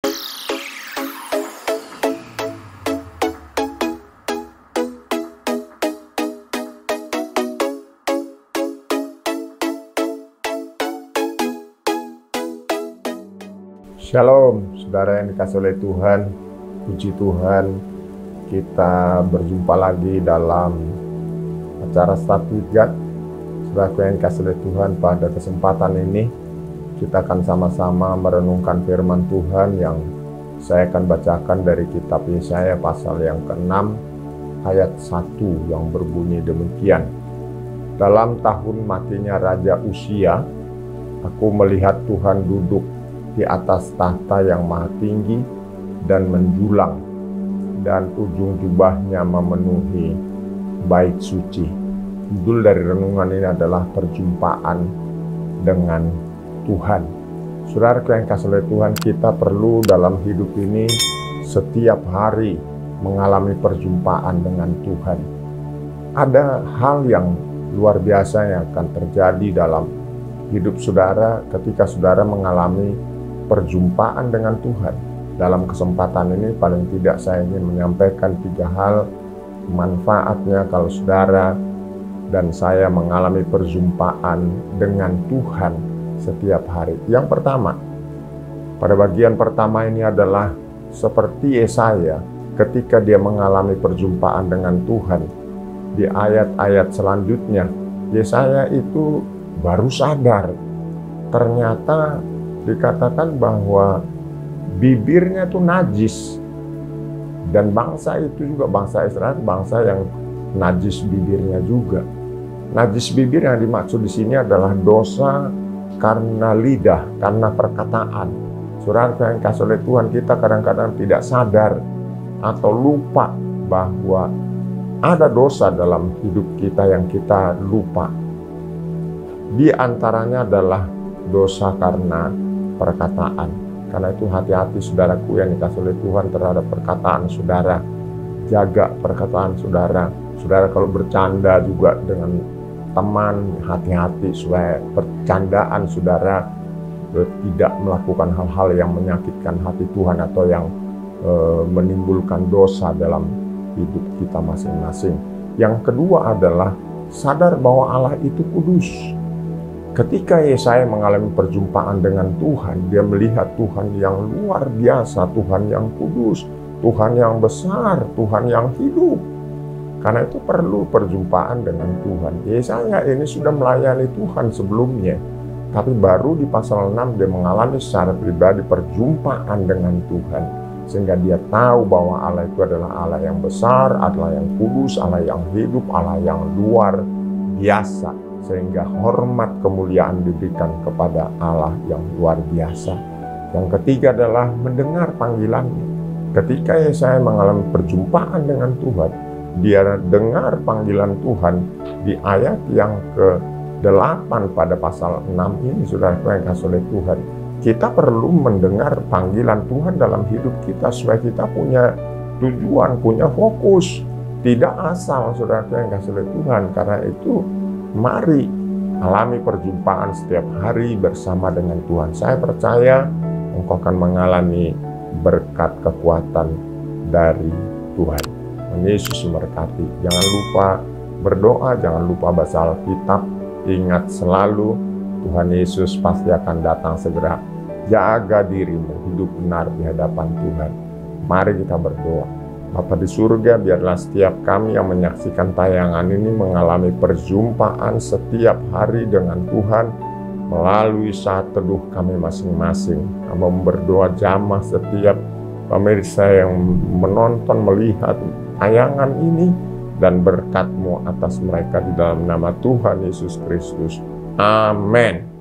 Shalom, saudara yang dikasih oleh Tuhan. Puji Tuhan, kita berjumpa lagi dalam acara Start with God. Saudara yang dikasih oleh Tuhan, pada kesempatan ini kita akan sama-sama merenungkan firman Tuhan yang saya akan bacakan dari kitab Yesaya pasal yang ke-6 ayat 1 yang berbunyi demikian. Dalam tahun matinya Raja Uzia, aku melihat Tuhan duduk di atas tahta yang maha tinggi dan menjulang, dan ujung jubahnya memenuhi bait suci. Judul dari renungan ini adalah perjumpaan dengan Tuhan. Saudaraku yang kasih oleh Tuhan, kita perlu dalam hidup ini setiap hari mengalami perjumpaan dengan Tuhan. Ada hal yang luar biasa yang akan terjadi dalam hidup saudara ketika saudara mengalami perjumpaan dengan Tuhan. Dalam kesempatan ini paling tidak saya ingin menyampaikan 3 hal manfaatnya kalau saudara dan saya mengalami perjumpaan dengan Tuhan setiap hari. Yang pertama, pada bagian pertama ini adalah seperti Yesaya ketika dia mengalami perjumpaan dengan Tuhan. Di ayat-ayat selanjutnya, Yesaya itu baru sadar ternyata dikatakan bahwa bibirnya itu najis, dan bangsa itu juga, bangsa Israel, bangsa yang najis bibirnya juga. Najis bibir yang dimaksud di sini adalah dosa karena lidah, karena perkataan. Saudara yang kasih oleh Tuhan, kita kadang-kadang tidak sadar atau lupa bahwa ada dosa dalam hidup kita yang kita lupa. Di antaranya adalah dosa karena perkataan. Karena itu hati-hati saudaraku yang dikasih oleh Tuhan terhadap perkataan saudara. Jaga perkataan saudara. Saudara kalau bercanda juga dengan teman, hati-hati supaya percandaan saudara tidak melakukan hal-hal yang menyakitkan hati Tuhan atau yang menimbulkan dosa dalam hidup kita masing-masing. Yang kedua adalah sadar bahwa Allah itu kudus. Ketika Yesaya mengalami perjumpaan dengan Tuhan, dia melihat Tuhan yang luar biasa, Tuhan yang kudus, Tuhan yang besar, Tuhan yang hidup. Karena itu perlu perjumpaan dengan Tuhan. Yesaya ini sudah melayani Tuhan sebelumnya, tapi baru di pasal 6 dia mengalami secara pribadi perjumpaan dengan Tuhan. Sehingga dia tahu bahwa Allah itu adalah Allah yang besar, Allah yang kudus, Allah yang hidup, Allah yang luar biasa. Sehingga hormat kemuliaan diberikan kepada Allah yang luar biasa. Yang ketiga adalah mendengar panggilannya. Ketika Yesaya mengalami perjumpaan dengan Tuhan, dia dengar panggilan Tuhan di ayat yang ke-8 pada pasal 6 ini, saudara yang kasih oleh Tuhan. Kita perlu mendengar panggilan Tuhan dalam hidup kita supaya kita punya tujuan, punya fokus. Tidak asal, saudara yang kasih oleh Tuhan. Karena itu mari alami perjumpaan setiap hari bersama dengan Tuhan. Saya percaya engkau akan mengalami berkat kekuatan dari Tuhan. Yesus memberkati. Jangan lupa berdoa, jangan lupa baca Alkitab. Ingat selalu Tuhan Yesus pasti akan datang segera. Jaga dirimu, hidup benar di hadapan Tuhan. Mari kita berdoa. Bapa di surga, biarlah setiap kami yang menyaksikan tayangan ini mengalami perjumpaan setiap hari dengan Tuhan melalui saat teduh kami masing-masing. Kami berdoa jamah setiap pemirsa yang menonton, melihat tayangan ini, dan berkat-Mu atas mereka di dalam nama Tuhan Yesus Kristus. Amin.